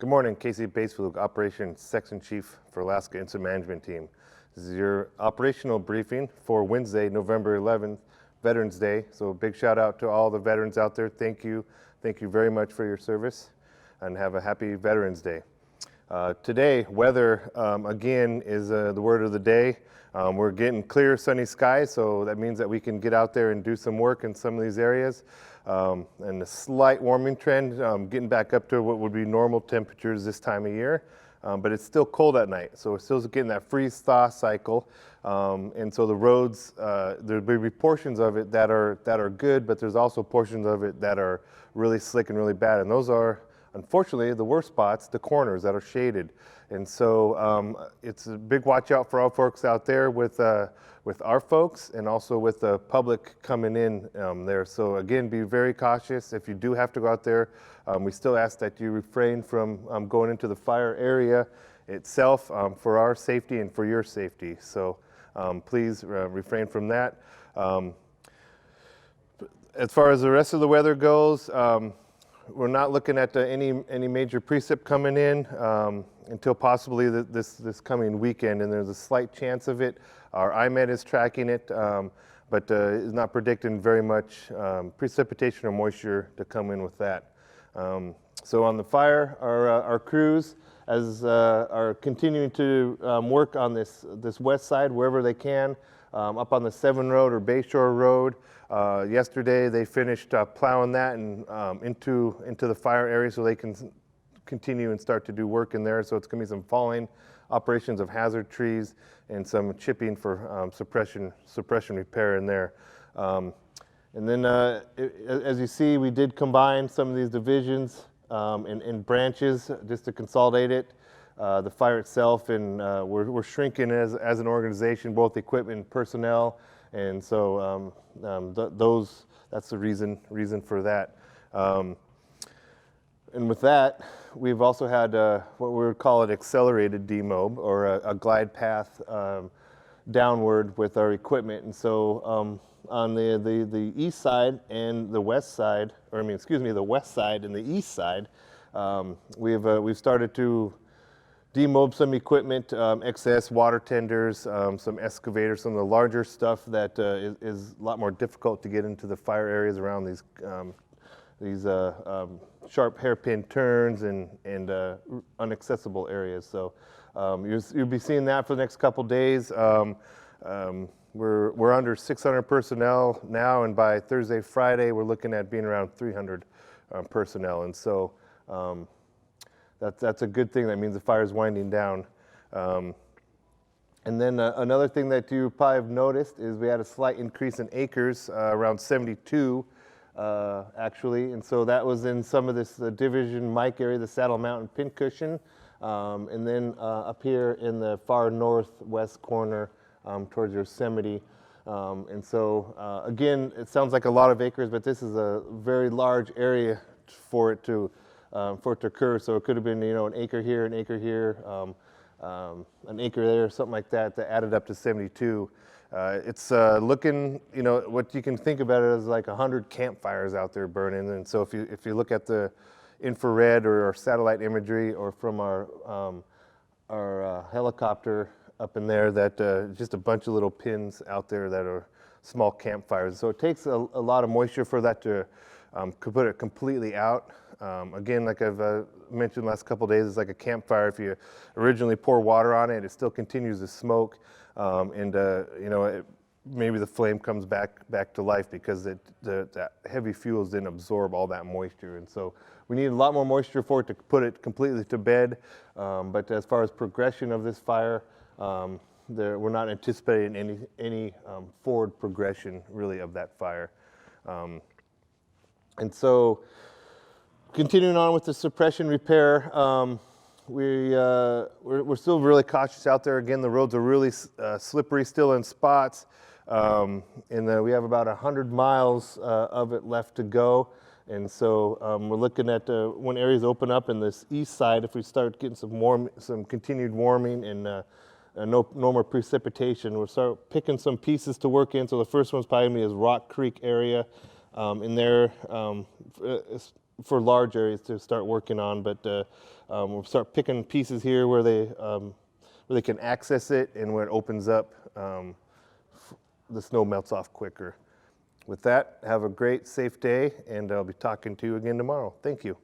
Good morning, Casey Boespflug, Operations Section Chief for Alaska Incident Management Team. This is your operational briefing for Wednesday, November 11th, Veterans Day. So a big shout out to all the veterans out there. Thank you. Thank you very much for your service, and have a happy Veterans Day. Today, weather, again, is the word of the day. We're getting clear, sunny skies, so that means that we can get out there and do some work in some of these areas. And a slight warming trend, getting back up to what would be normal temperatures this time of year. But it's still cold at night, so we're still getting that freeze-thaw cycle. And so the roads, there'll be portions of it that are good, but there's also portions of it that are really slick and really bad. And those are, unfortunately, the worst spots, the corners that are shaded. And so it's a big watch out for all folks out there with our folks, and also with the public coming in there. So again, be very cautious. If you do have to go out there, we still ask that you refrain from going into the fire area itself for our safety and for your safety. So please refrain from that. As far as the rest of the weather goes, we're not looking at any major precip coming in until possibly this coming weekend, and there's a slight chance of it. Our IMET is tracking it, but is not predicting very much precipitation or moisture to come in with that. So on the fire, our crews are continuing to work on this west side wherever they can, up on the 7 Road or Bayshore Road. Yesterday they finished plowing that and into the fire area so they can continue and start to do work in there. So it's going to be some falling operations of hazard trees and some chipping for suppression repair in there. And then as you see, we did combine some of these divisions in branches just to consolidate it. The fire itself, and we're shrinking as an organization, both equipment and personnel, and so that's the reason for that. And with that, we've also had what we would call an accelerated demob, or a glide path downward with our equipment. And so on the east side and the west side, the west side and the east side, we've started to demob some equipment, excess water tenders, some excavators, some of the larger stuff that is a lot more difficult to get into the fire areas around these sharp hairpin turns and inaccessible areas. So you'll be seeing that for the next couple days. We're under 600 personnel now, and by Thursday, Friday, we're looking at being around 300 personnel. And so that's a good thing. That means the fire's winding down. And then another thing that you probably have noticed is we had a slight increase in acres, around 72 actually. And so that was in some of this division Mike area, the Saddle Mountain Pincushion, and then up here in the far northwest corner towards Yosemite. And so again, it sounds like a lot of acres, but this is a very large area for it to occur. So it could have been, an acre here, an acre here, an acre there, something like that added up to 72. It's looking, what you can think about it as like 100 campfires out there burning. And so if you look at the infrared or satellite imagery, or from our helicopter up in there, that just a bunch of little pins out there that are small campfires. So it takes a lot of moisture for that to put it completely out. Again, like I've mentioned the last couple of days, it's like a campfire. If you originally pour water on it, it still continues to smoke, and maybe the flame comes back to life because that heavy fuels didn't absorb all that moisture. And so we need a lot more moisture for it to put it completely to bed. But as far as progression of this fire, we're not anticipating any forward progression really of that fire. And so, continuing on with the suppression repair, we're still really cautious out there. Again, the roads are really slippery still in spots, and we have about 100 miles of it left to go. And so we're looking at when areas open up in this east side, if we start getting some continued warming and no more precipitation, we'll start picking some pieces to work in. So the first one's probably going to be this Rock Creek area. In there, for large areas to start working on, but we'll start picking pieces here where they can access it, and where it opens up, the snow melts off quicker. With that, have a great, safe day, and I'll be talking to you again tomorrow. Thank you.